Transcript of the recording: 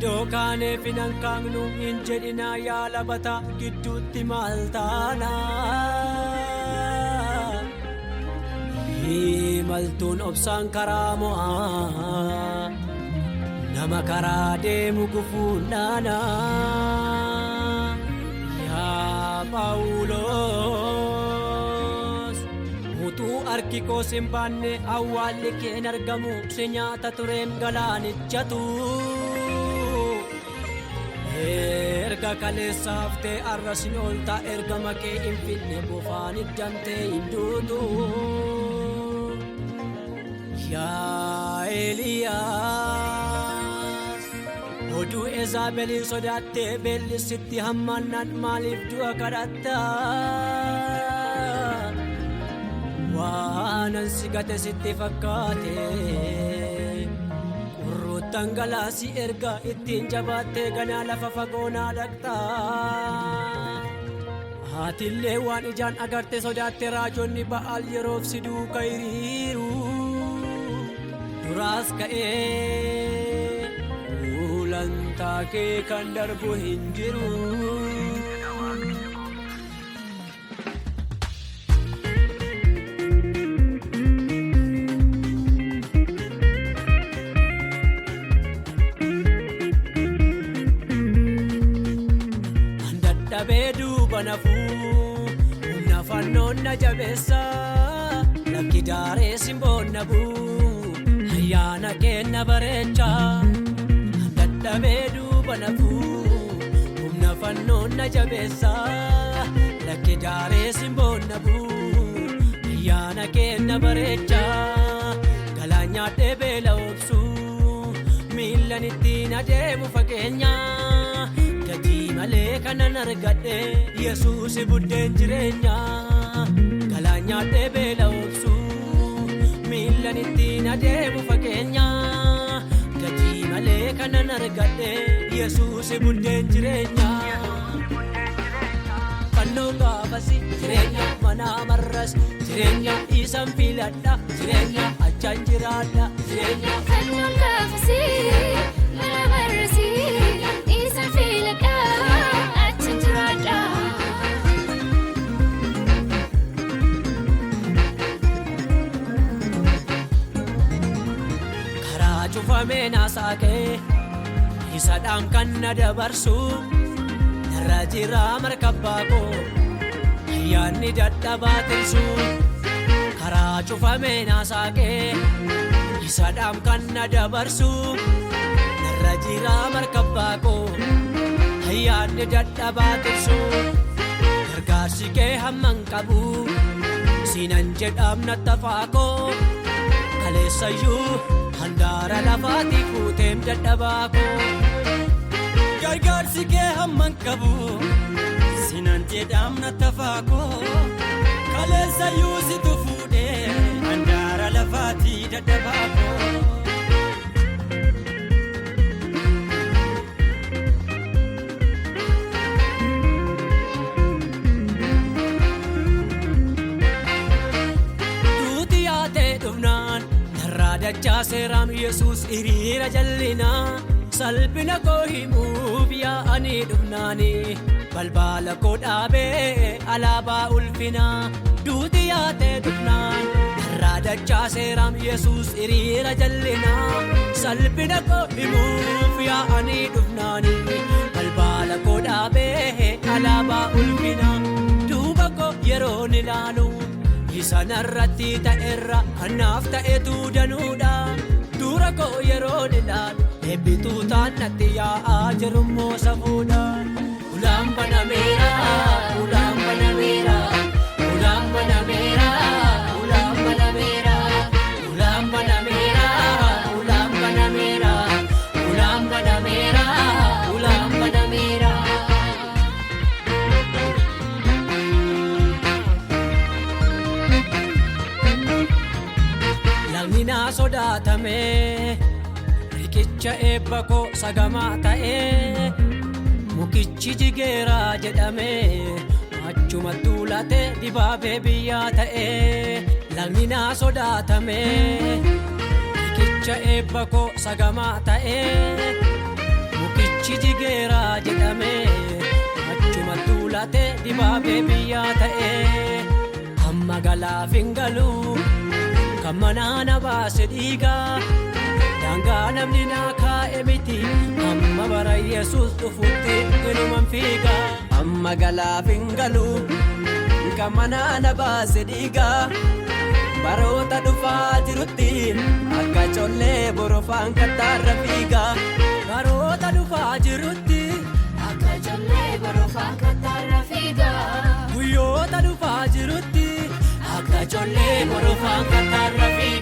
Dokane finan kangnu injedina ya labata gidduutti maal taana Imaltuun obsaan karaa mo'aa nama karaa deemu gufuudhaana yaa Phaawulos utuu harki koo sin baanne awwaalli kee hin argamu si nyaata tureem galaanichatu erga kaleessa haftee arra sin oolta ergama kee hin finne bofaan iddamtee hin duutu yaa Eliyaas oduu Ezaabeliin sodaattee beelli sitti hammaannaan maaliif du'a kadhatta waanan si gate sitti fakkaate Tangalaasi erga ittiin jabaattee ganaa lafa fagoonaa dhaqxa Haatillee waan ijaan agarte sodaatte raajonni Ba'aal yeroof si duuka hiriiru duraas ka'ee gulantaa kee kan darbu hin jiru Humna fannoon na jabeessa lakki daaree simboonna buu ayyaana keenna bareecha dadhabee duuba nafuu humna fannoon na jabeessa lakki daaree simboonna buu ayyaana keenna bareecha galaan nyaadhee beela obsuu miillan ittiin adeemu fageenya malee kanan argadhe Yesuus buddeen jireenya galaan nyaadhee beela obsuu miillan ittiin adeemu fageenya gatii malee kanan argadhe Yesuus buddeen jireenya fannoo gaafasi jireenya manaa marras jireenya isan filadha jireenya achaan jiraadha jireenya fannoo gaafasi manaa marrasi isan filadha Cufamee naasaakee isaadhaan kan na dabarsu narra jira markabbaa koo ayyaanni dadhabaa tilsu karaa cufamee naasaakee isaadhaan kan na dabarsu narra jira markabbaa koo ayyaanni dadhabaa tilsu gargaarsi kee hamman qabu sinan jedhamna tafaa koo kaleessayyuu handaara lafaati fuuteem dadhabaa koo gargaarsi kee hamman qabu sinan jedhamna tafaa koo kaleessayyuu situ fuudhee handaara lafaati dadhabaa koo duuti yaatee dhufnaan dachaa seeraam Yesuus hiriira jallinaa salphina koo himuuf yaa'anii dhufnaanii balbala koo dhaabee alaabaa ulfinaa duuti yaatee dhufnaan irraa dachaa seeraam Yesuus hiriira jallinaa salphina koo himuuf yaa'anii dhufnaanii balbala koo dhaabee alaabaa ulfinaa duuba koo yeroon ilaalu Isan irratti ta'erra kanaaf ta'etu danuudha dura koo yeroon ilaalu eebbituu taannatti yaa'aa jirummoo safuudha ulaan banameera ulaan banameera ulaan banameera ulaan banameera ulaan banameera ulaan banameera ulaan banameera ulaan banameera Lamina sodaatame riqicha eebba koo sagamaa ta'ee mukichi jigeeraa jedhame achuma tuulate dibaabee biyyaa ta'ee lamina sodaatame riqicha eebba koo sagamaa ta'ee achi jigeeraa jedhame achuma duulate dibaabee biyyaa ta'e amma galaaf hin galu kan manaa na baase dhiigaa daangaa namni naa kaa'e miti amma bara Yesuus dhufutti inuman fiigaa amma galaaf hin galu kan manaa na baase dhiigaa baroota dhufaa jirutti akka ijoollee borofaan kattaarra fiigaa baroota dhufaa jirutti akka ijoollee borofaan kattaarra fiigaa guyyoota dhufaa jirutti akka ijoollee borofaan kattaarra fiigaa